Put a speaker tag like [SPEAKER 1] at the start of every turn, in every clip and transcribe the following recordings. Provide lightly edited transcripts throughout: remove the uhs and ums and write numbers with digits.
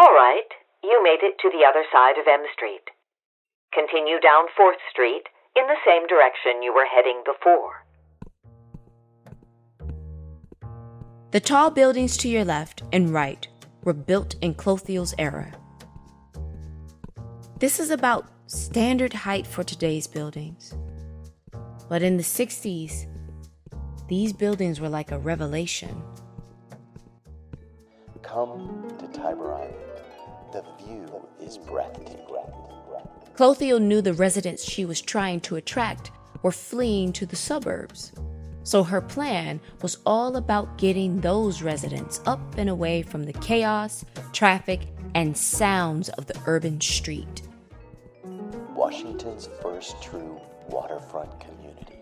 [SPEAKER 1] All right, you made it to the other side of M Street. Continue down 4th Street in the same direction you were heading before.
[SPEAKER 2] The tall buildings to your left and right were built in Clothiel's era. This is about standard height for today's buildings. But in the 60s, these buildings were like a revelation.
[SPEAKER 3] Come to Tiber Island. The view is breathtaking.
[SPEAKER 2] Clothiel knew the residents she was trying to attract were fleeing to the suburbs. So her plan was all about getting those residents up and away from the chaos, traffic, and sounds of the urban street.
[SPEAKER 3] Washington's first true waterfront community.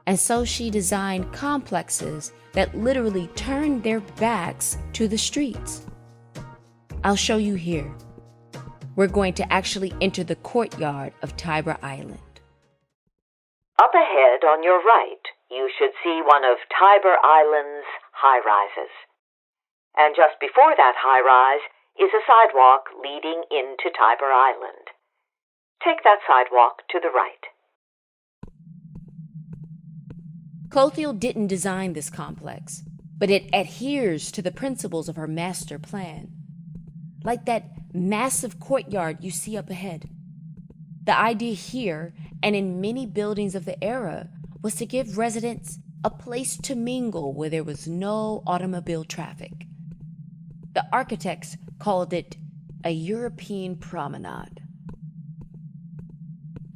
[SPEAKER 2] And so she designed complexes that literally turned their backs to the streets. I'll show you here. We're going to actually enter the courtyard of Tiber Island.
[SPEAKER 1] Up ahead on your right, you should see one of Tiber Island's high-rises. And just before that high-rise is a sidewalk leading into Tiber Island. Take that sidewalk to the right.
[SPEAKER 2] Clothiel didn't design this complex, but it adheres to the principles of her master plan. Like that massive courtyard you see up ahead. The idea here, and in many buildings of the era, was to give residents a place to mingle where there was no automobile traffic. The architects called it a European promenade.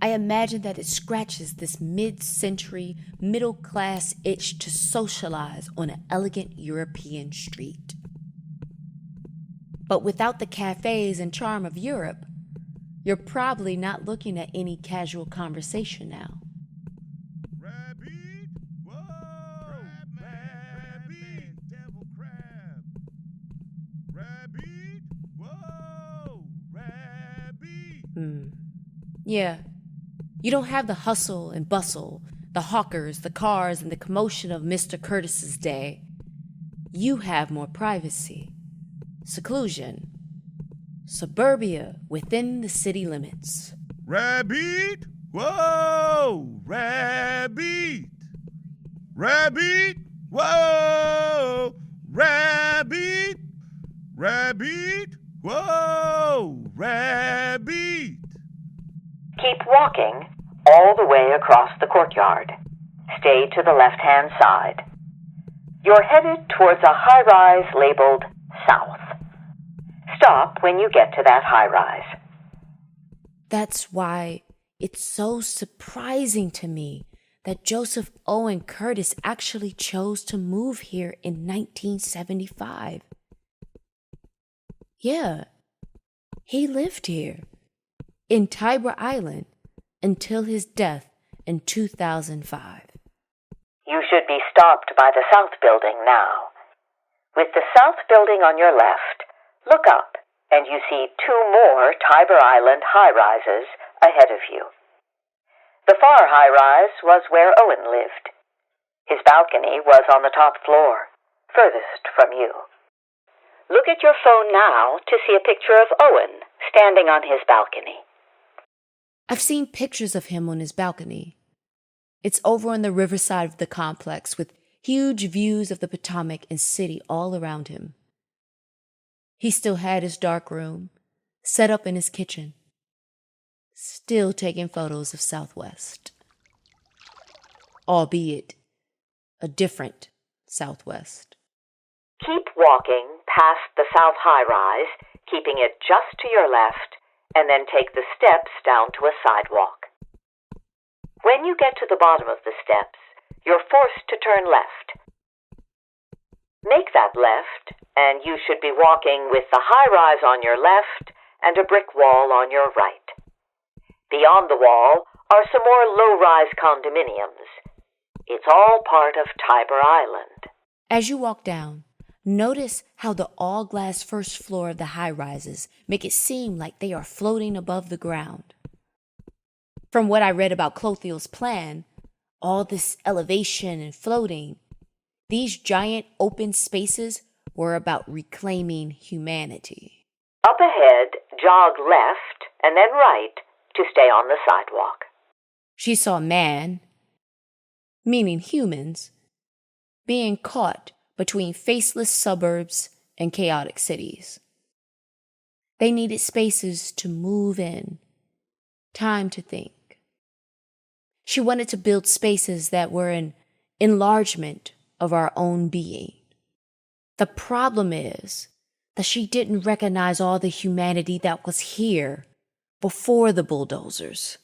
[SPEAKER 2] I imagine that it scratches this mid-century, middle-class itch to socialize on an elegant European street. But without the cafes and charm of Europe, you're probably not looking at any casual conversation now.
[SPEAKER 4] Rabbit, whoa! Rabbit, devil crab. Rabbit, whoa! Rabbit.
[SPEAKER 2] Yeah. You don't have the hustle and bustle, the hawkers, the cars, and the commotion of Mr. Curtis's day. You have more privacy, seclusion, suburbia within the city limits.
[SPEAKER 4] Rabbit, whoa! Rabbit! Rabbit, whoa! Rabbit! Rabbit, whoa! Rabbit!
[SPEAKER 1] Keep walking all the way across the courtyard. Stay to the left-hand side. You're headed towards a high-rise labeled South. Stop when you get to that high-rise.
[SPEAKER 2] That's why it's so surprising to me that Joseph Owen Curtis actually chose to move here in 1975. Yeah, he lived here in Tiber Island until his death in 2005.
[SPEAKER 1] You should be stopped by the South Building now. With the South Building on your left, look up and you see 2 more Tiber Island high-rises ahead of you. The far high-rise was where Owen lived. His balcony was on the top floor, furthest from you. Look at your phone now to see a picture of Owen standing on his balcony.
[SPEAKER 2] I've seen pictures of him on his balcony. It's over on the riverside of the complex with huge views of the Potomac and city all around him. He still had his dark room, set up in his kitchen, still taking photos of Southwest. Albeit a different Southwest.
[SPEAKER 1] Keep walking past the South high-rise, keeping it just to your left, and then take the steps down to a sidewalk. When you get to the bottom of the steps, you're forced to turn left. Make that left, and you should be walking with the high-rise on your left and a brick wall on your right. Beyond the wall are some more low-rise condominiums. It's all part of Tiber Island.
[SPEAKER 2] As you walk down, notice how the all-glass first floor of the high-rises make it seem like they are floating above the ground. From what I read about Clothiel's plan, all this elevation and floating, these giant open spaces were about reclaiming humanity.
[SPEAKER 1] Up ahead, jog left and then right to stay on the sidewalk.
[SPEAKER 2] She saw man, meaning humans, being caught between faceless suburbs and chaotic cities. They needed spaces to move in, time to think. She wanted to build spaces that were an enlargement of our own being. The problem is that she didn't recognize all the humanity that was here before the bulldozers.